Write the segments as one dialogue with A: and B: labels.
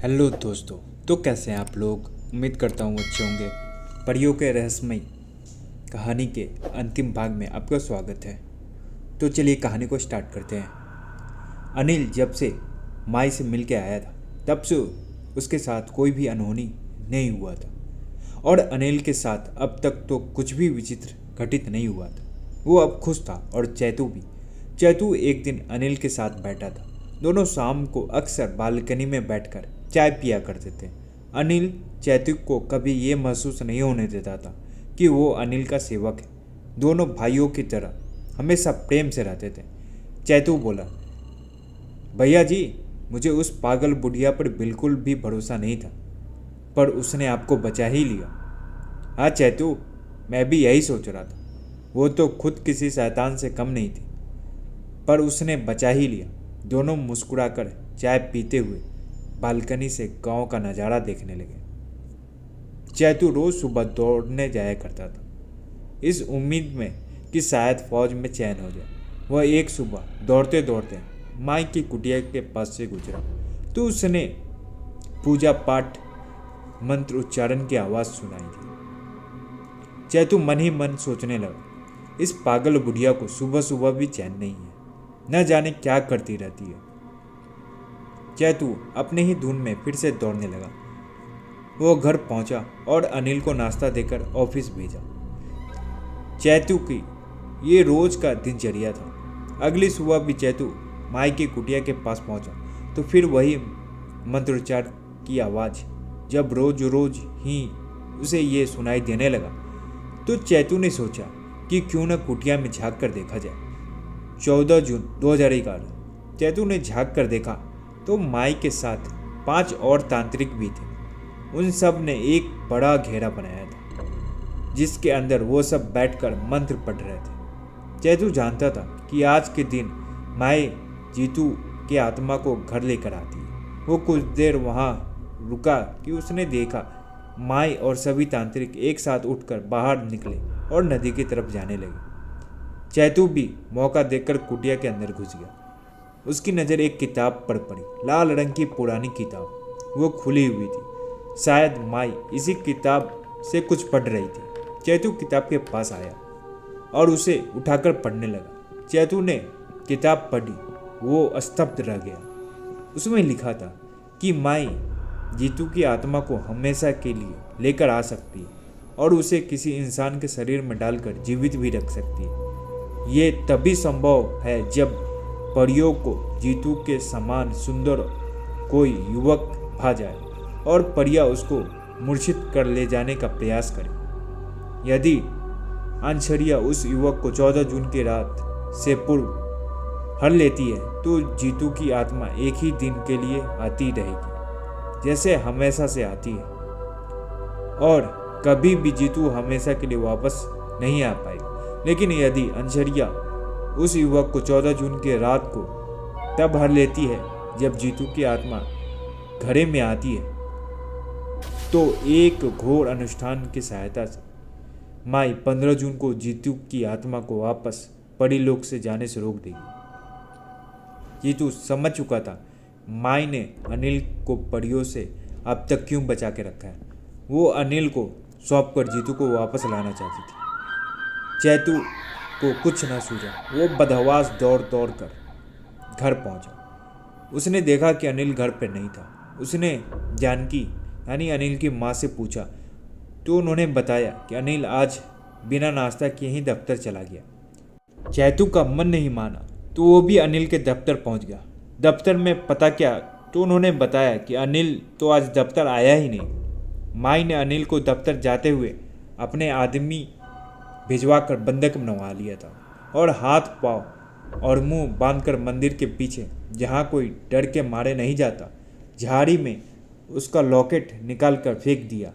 A: Hello दोस्तों। तो कैसे हैं आप लोग। उम्मीद करता हूँ अच्छे होंगे। परियों के रहस्यमय कहानी के अंतिम भाग में आपका स्वागत है। तो चलिए कहानी को स्टार्ट करते हैं। अनिल जब से माई से मिल के आया था तब से उसके साथ कोई भी अनहोनी नहीं हुआ था और अनिल के साथ अब तक तो कुछ भी विचित्र घटित नहीं हुआ था। वो अब खुश था और चैतू भी। चैतू एक दिन अनिल के साथ बैठा था। दोनों शाम को अक्सर बालकनी में बैठकर चाय पिया करते थे। अनिल चैतू को कभी ये महसूस नहीं होने देता था कि वो अनिल का सेवक है। दोनों भाइयों की तरह हमेशा प्रेम से रहते थे। चैतू बोला, भैया जी, मुझे उस पागल बुढ़िया पर बिल्कुल भी भरोसा नहीं था, पर उसने आपको बचा ही लिया। हाँ चैतू, मैं भी यही सोच रहा था। वो तो खुद किसी शैतान से कम नहीं थी, पर उसने बचा ही लिया। दोनों मुस्कुराकर चाय पीते हुए बालकनी से गांव का नज़ारा देखने लगे। चैतू रोज सुबह दौड़ने जाया करता था, इस उम्मीद में कि शायद फौज में चैन हो जाए। वह एक सुबह दौड़ते दौड़ते माई की कुटिया के पास से गुजरा तो उसने पूजा पाठ मंत्र उच्चारण की आवाज़ सुनाई थी। चैतू मन ही मन सोचने लगा, इस पागल बुढ़िया को सुबह सुबह भी चैन नहीं है, न जाने क्या करती रहती है। चैतू अपने ही धुन में फिर से दौड़ने लगा। वो घर पहुंचा और अनिल को नाश्ता देकर ऑफिस भेजा। चैतू की ये रोज का दिनचर्या था। अगली सुबह भी चैतू माई की कुटिया के पास पहुंचा तो फिर वही मंत्रोच्चार की आवाज़ जब रोज रोज ही उसे ये सुनाई देने लगा तो चैतू ने सोचा कि क्यों न कुटिया में झांक कर देखा जाए। 14 जून 2011 चैतू ने झांक कर देखा तो माई के साथ 5 और तांत्रिक भी थे। उन सब ने एक बड़ा घेरा बनाया था जिसके अंदर वो सब बैठकर मंत्र पढ़ रहे थे। चैतू जानता था कि आज के दिन माई जीतू के आत्मा को घर लेकर आती है। वो कुछ देर वहाँ रुका कि उसने देखा माई और सभी तांत्रिक एक साथ उठकर बाहर निकले और नदी की तरफ जाने लगे। चैतू भी मौका देखकर कुटिया के अंदर घुस गया। उसकी नज़र एक किताब पर पड़ी, लाल रंग की पुरानी किताब। वो खुली हुई थी। शायद माई इसी किताब से कुछ पढ़ रही थी। चैतू किताब के पास आया और उसे उठाकर पढ़ने लगा। चैतू ने किताब पढ़ी, वो स्तब्ध रह गया। उसमें लिखा था कि माई जीतू की आत्मा को हमेशा के लिए लेकर आ सकती है और उसे किसी इंसान के शरीर में डालकर जीवित भी रख सकती है। ये तभी संभव है जब परियों को जीतू के समान सुंदर कोई युवक भा जाए और परिया उसको मूर्छित कर ले जाने का प्रयास करे। यदि अंशरिया उस युवक को 14 जून की रात से पूर्व हर लेती है तो जीतू की आत्मा एक ही दिन के लिए आती रहेगी, जैसे हमेशा से आती है, और कभी भी जीतू हमेशा के लिए वापस नहीं आ पाएगा। लेकिन यदि अंशरिया उस युवक को 14 जून की रात को तब हर लेती है जब जीतू की आत्मा घरे में आती है, तो एक घोर अनुष्ठान की सहायता से माई 15 जून को जीतू की आत्मा को वापस परिलोक से जाने से रोक देगी। जीतू समझ चुका था माई ने अनिल को परियों से अब तक क्यों बचा के रखा है। वो अनिल को सौंपकर जीतू को वापस लाना चाहती थी। चैतू को कुछ न सूझा। वो बदहवास दौड़ दौड़ कर घर पहुंचा। उसने देखा कि अनिल घर पर नहीं था। उसने जानकी यानी अनिल की माँ से पूछा तो उन्होंने बताया कि अनिल आज बिना नाश्ता किए ही दफ्तर चला गया। चैतू का मन नहीं माना तो वो भी अनिल के दफ्तर पहुंच गया। दफ्तर में पता क्या तो उन्होंने बताया कि अनिल तो आज दफ्तर आया ही नहीं। माई ने अनिल को दफ्तर जाते हुए अपने आदमी भिजवाकर बंधक बनवा लिया था और हाथ पाँव और मुंह बांधकर मंदिर के पीछे, जहाँ कोई डर के मारे नहीं जाता, झाड़ी में उसका लॉकेट निकाल कर फेंक दिया।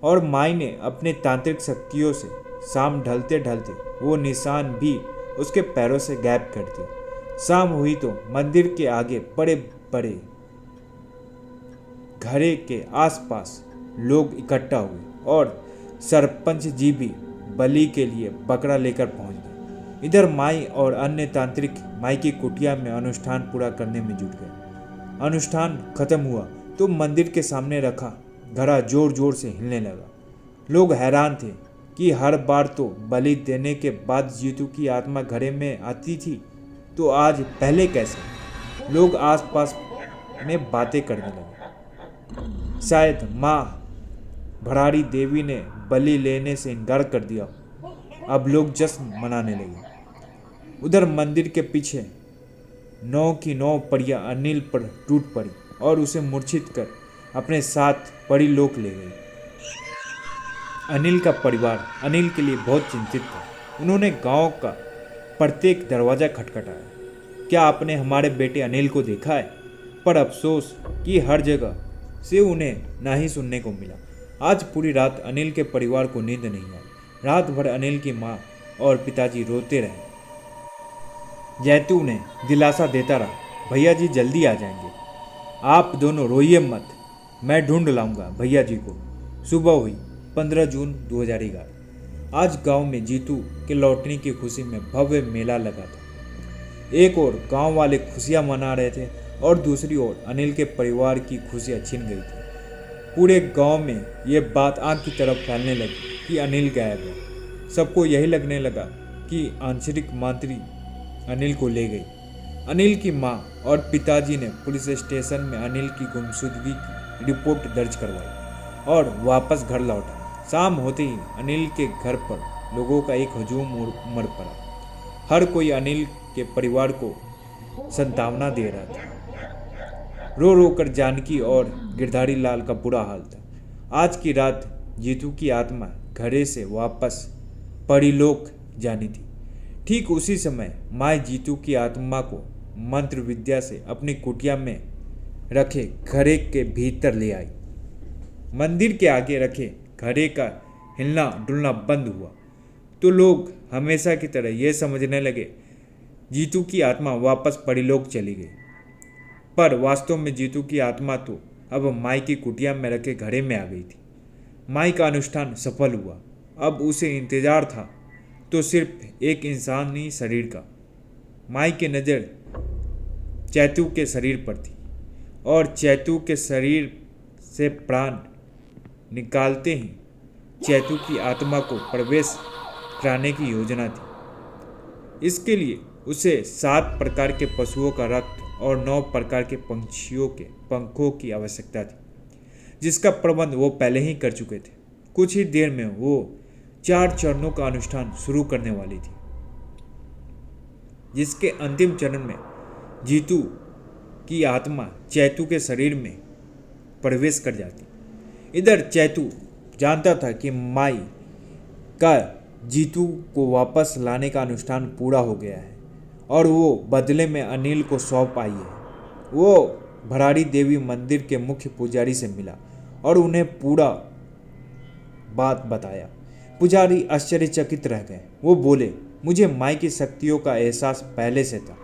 A: और माई ने अपने तांत्रिक शक्तियों से शाम ढलते ढलते वो निशान भी उसके पैरों से गायब कर दिया। शाम हुई तो मंदिर के आगे बड़े बड़े घरे के आसपास लोग इकट्ठा हुए और सरपंच जी भी बलि के लिए बकरा लेकर पहुंच गए। इधर माई और अन्य तांत्रिक माई की कुटिया में अनुष्ठान पूरा करने में जुट गए। अनुष्ठान खत्म हुआ तो मंदिर के सामने रखा घड़ा जोर जोर से हिलने लगा। लोग हैरान थे कि हर बार तो बलि देने के बाद जीतू की आत्मा घड़े में आती थी, तो आज पहले कैसे? लोग आसपास में बातें करने लगे। शायद माँ भराड़ी देवी ने बलि लेने से इनकार कर दिया। अब लोग जश्न मनाने लगे। उधर मंदिर के पीछे 9 की 9 परियां अनिल पर टूट पड़ी और उसे मूर्छित कर अपने साथ परी लोक ले गई। अनिल का परिवार अनिल के लिए बहुत चिंतित था। उन्होंने गांव का प्रत्येक दरवाजा खटखटाया। क्या आपने हमारे बेटे अनिल को देखा है? पर अफसोस कि हर जगह से उन्हें ना ही सुनने को मिला। आज पूरी रात अनिल के परिवार को नींद नहीं आई। रात भर अनिल की माँ और पिताजी रोते रहे। जैतू ने दिलासा देता रहा, भैया जी जल्दी आ जाएंगे, आप दोनों रोइए मत, मैं ढूंढ लाऊंगा भैया जी को। सुबह हुई 15 जून 2011। आज गांव में जीतू के लौटने की खुशी में भव्य मेला लगा था। एक ओर गांव वाले खुशियां मना रहे थे और दूसरी ओर अनिल के परिवार की खुशियां छिन गई थी। पूरे गांव में ये बात आग की तरफ फैलने लगी कि अनिल गायब है। सबको यही लगने लगा कि आंतरिक मंत्री अनिल को ले गई। अनिल की मां और पिताजी ने पुलिस स्टेशन में अनिल की गुमशुदगी की रिपोर्ट दर्ज करवाई और वापस घर लौटा। शाम होते ही अनिल के घर पर लोगों का एक हजूम उमड़ पड़ा। हर कोई अनिल के परिवार को सांत्वना दे रहा था। रो रो कर जानकी और गिरधारी लाल का बुरा हाल था। आज की रात जीतू की आत्मा घरे से वापस परिलोक जानी थी। ठीक उसी समय माँ जीतू की आत्मा को मंत्र विद्या से अपनी कुटिया में रखे घड़े के भीतर ले आई। मंदिर के आगे रखे घड़े का हिलना डुलना बंद हुआ तो लोग हमेशा की तरह यह समझने लगे जीतू की आत्मा वापस परिलोक चली गई। पर वास्तव में जीतू की आत्मा तो अब माई की कुटिया में रखे घड़े में आ गई थी। माई का अनुष्ठान सफल हुआ। अब उसे इंतजार था तो सिर्फ एक इंसानी शरीर का। माई की नज़र चैतू के शरीर पर थी और चैतू के शरीर से प्राण निकालते ही चैतू की आत्मा को प्रवेश कराने की योजना थी। इसके लिए उसे 7 प्रकार के पशुओं का रक्त और 9 प्रकार के पंछियों के पंखों की आवश्यकता थी, जिसका प्रबंध वो पहले ही कर चुके थे। कुछ ही देर में वो 4 चरणों का अनुष्ठान शुरू करने वाली थी, जिसके अंतिम चरण में जीतू की आत्मा चैतू के शरीर में प्रवेश कर जाती। इधर चैतू जानता था कि माई का जीतू को वापस लाने का अनुष्ठान पूरा हो गया है और वो बदले में अनिल को सौंप आई है। वो भराड़ी देवी मंदिर के मुख्य पुजारी से मिला और उन्हें पूरा बात बताया। पुजारी आश्चर्यचकित रह गए। वो बोले, मुझे माई की शक्तियों का एहसास पहले से था।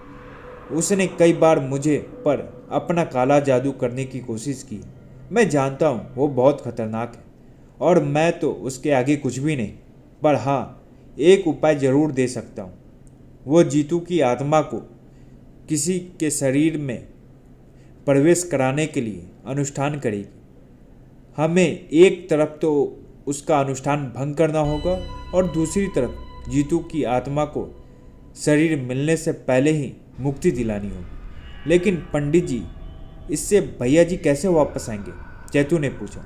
A: उसने कई बार मुझे पर अपना काला जादू करने की कोशिश की। मैं जानता हूँ वो बहुत खतरनाक है और मैं तो उसके आगे कुछ भी नहीं, पर हाँ, एक उपाय ज़रूर दे सकता हूँ। वो जीतू की आत्मा को किसी के शरीर में प्रवेश कराने के लिए अनुष्ठान करेगी। हमें एक तरफ तो उसका अनुष्ठान भंग करना होगा और दूसरी तरफ जीतू की आत्मा को शरीर मिलने से पहले ही मुक्ति दिलानी होगी। लेकिन पंडित जी, इससे भैया जी कैसे वापस आएंगे? चैतू ने पूछा।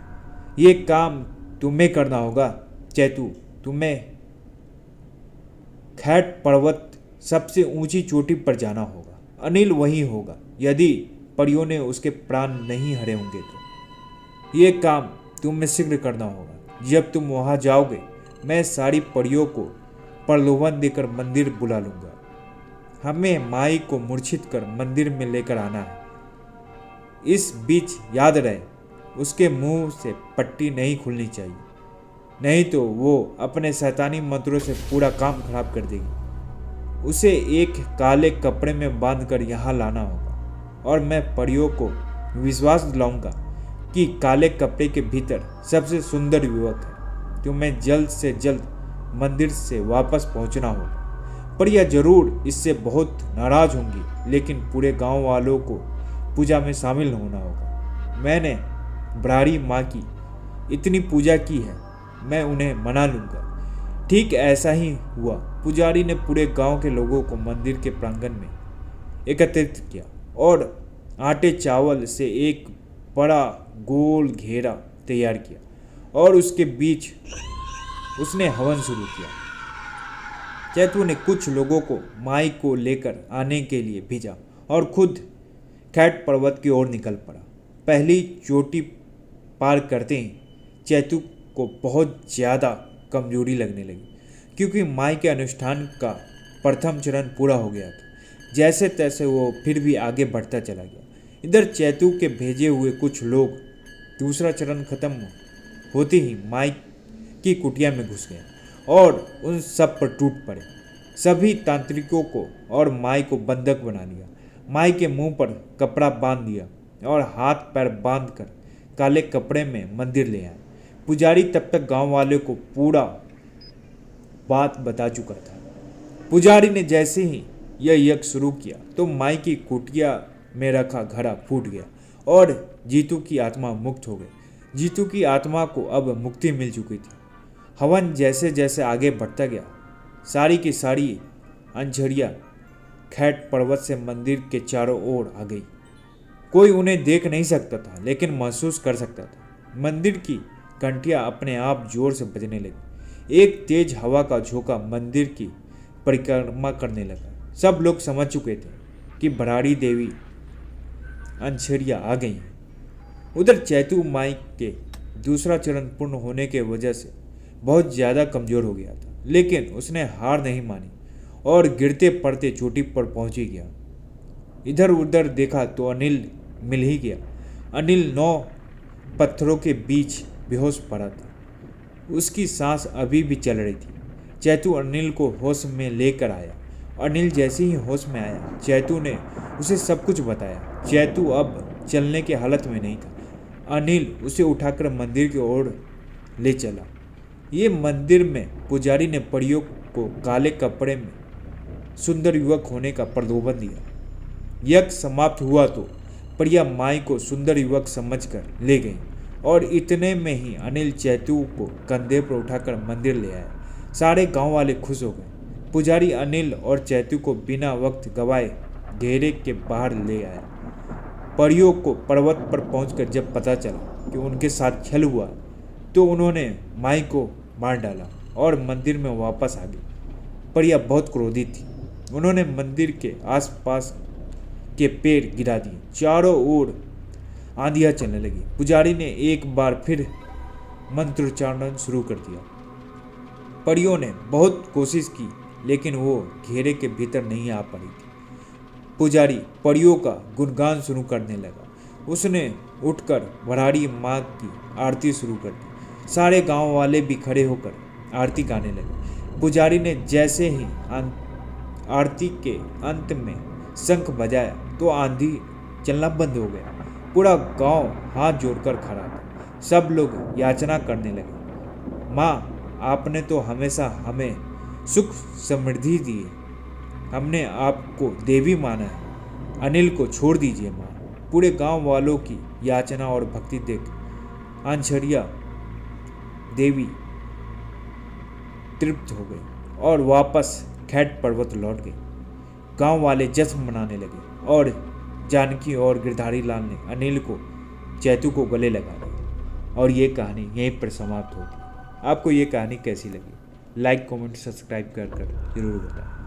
A: ये काम तुम्हें करना होगा चैतू। तुम्हें खैट पर्वत सबसे ऊंची चोटी पर जाना होगा। अनिल वहीं होगा यदि परियों ने उसके प्राण नहीं हरे होंगे तो। ये काम तुम्हें शीघ्र करना होगा। जब तुम वहां जाओगे, मैं सारी परियों को प्रलोभन देकर मंदिर बुला लूँगा। हमें माई को मूर्छित कर मंदिर में लेकर आना है। इस बीच याद रहे, उसके मुंह से पट्टी नहीं खुलनी चाहिए, नहीं तो वो अपने शैतानी मंत्रों से पूरा काम खराब कर देगी। उसे एक काले कपड़े में बांधकर यहाँ लाना होगा और मैं परियों को विश्वास दिलाऊंगा कि काले कपड़े के भीतर सबसे सुंदर युवक है। तुम्हें जल्द से जल्द मंदिर से वापस पहुंचना होगा। पर यह जरूर इससे बहुत नाराज होंगी, लेकिन पूरे गांव वालों को पूजा में शामिल होना होगा। मैंने भराड़ी माँ की इतनी पूजा की है, मैं उन्हें मना लूँगा। ठीक ऐसा ही हुआ। पुजारी ने पूरे गांव के लोगों को मंदिर के प्रांगण में एकत्रित किया और आटे चावल से एक बड़ा गोल घेरा तैयार किया और उसके बीच उसने हवन शुरू किया। चैतू ने कुछ लोगों को माई को लेकर आने के लिए भेजा और खुद खैट पर्वत की ओर निकल पड़ा। पहली चोटी पार करते ही चैतू को बहुत ज़्यादा कमजोरी लगने लगी, क्योंकि माई के अनुष्ठान का प्रथम चरण पूरा हो गया था। जैसे तैसे वो फिर भी आगे बढ़ता चला गया। इधर चैतू के भेजे हुए कुछ लोग दूसरा चरण खत्म होते ही माई की कुटिया में घुस गए और उन सब पर टूट पड़े। सभी तांत्रिकों को और माई को बंधक बना लिया। माई के मुंह पर कपड़ा बांध दिया और हाथ पैर बांधकर काले कपड़े में मंदिर ले आए। पुजारी तब तक गांव वाले को पूरा बात बता चुका था। पुजारी ने जैसे ही यह यज्ञ शुरू किया तो माई की कुटिया में रखा घड़ा फूट गया और जीतू की आत्मा मुक्त हो गई। जीतू की आत्मा को अब मुक्ति मिल चुकी थी। हवन जैसे जैसे आगे बढ़ता गया, सारी की सारी अंझड़ियाँ खैट पर्वत से मंदिर के चारों ओर आ गई। कोई उन्हें देख नहीं सकता था, लेकिन महसूस कर सकता था। मंदिर की घंटियाँ अपने आप जोर से बजने लगी। एक तेज हवा का झोंका मंदिर की परिक्रमा करने लगा। सब लोग समझ चुके थे कि भराड़ी देवी अंछरिया आ गई हैं। उधर चैतू माई के दूसरा चरण पूर्ण होने के वजह से बहुत ज़्यादा कमज़ोर हो गया था, लेकिन उसने हार नहीं मानी और गिरते पड़ते चोटी पर पहुंच ही गया। इधर उधर देखा तो अनिल मिल ही गया। अनिल 9 पत्थरों के बीच बेहोश पड़ा था। उसकी सांस अभी भी चल रही थी। चैतू अनिल को होश में लेकर आया। अनिल जैसे ही होश में आया, चैतू ने उसे सब कुछ बताया। चैतू अब चलने की हालत में नहीं था। अनिल उसे उठाकर मंदिर की ओर ले चला। ये मंदिर में पुजारी ने परियों को काले कपड़े में सुंदर युवक होने का प्रलोभन दिया। यज्ञ समाप्त हुआ तो परिया माई को सुंदर युवक समझकर ले गई और इतने में ही अनिल चैतू को कंधे पर उठाकर मंदिर ले आया। सारे गांव वाले खुश हो गए। पुजारी अनिल और चैतू को बिना वक्त गवाए घेरे के बाहर ले आया। परियों को पर्वत पर पहुंचकर जब पता चला कि उनके साथ छल हुआ तो उन्होंने माई को मार डाला और मंदिर में वापस आ गई। परिया बहुत क्रोधित थी। उन्होंने मंदिर के आसपास के पेड़ गिरा दिए। चारों ओर आंधियाँ चलने लगी। पुजारी ने एक बार फिर मंत्रोच्चारण शुरू कर दिया। परियों ने बहुत कोशिश की, लेकिन वो घेरे के भीतर नहीं आ पड़ी थी। पुजारी परियों का गुणगान शुरू करने लगा। उसने उठकर भराड़ी माँ की आरती शुरू कर दी। सारे गांव वाले भी खड़े होकर आरती गाने लगे। पुजारी ने जैसे ही आरती के अंत में शंख बजाया तो आंधी चलना बंद हो गया। पूरा गांव हाथ जोड़कर खड़ा था। सब लोग याचना करने लगे, माँ आपने तो हमेशा हमें सुख समृद्धि दी है। हमने आपको देवी माना है। अनिल को छोड़ दीजिए माँ। पूरे गांव वालों की याचना और भक्ति देख अंछरिया देवी तृप्त हो गई और वापस खैट पर्वत लौट गई। गांव वाले जश्न मनाने लगे और जानकी और गिरधारी लाल ने अनिल को चैतू को गले लगा दिया। और ये कहानी यहीं पर समाप्त होती है। आपको ये कहानी कैसी लगी? लाइक, कमेंट, सब्सक्राइब कर जरूर बताएं।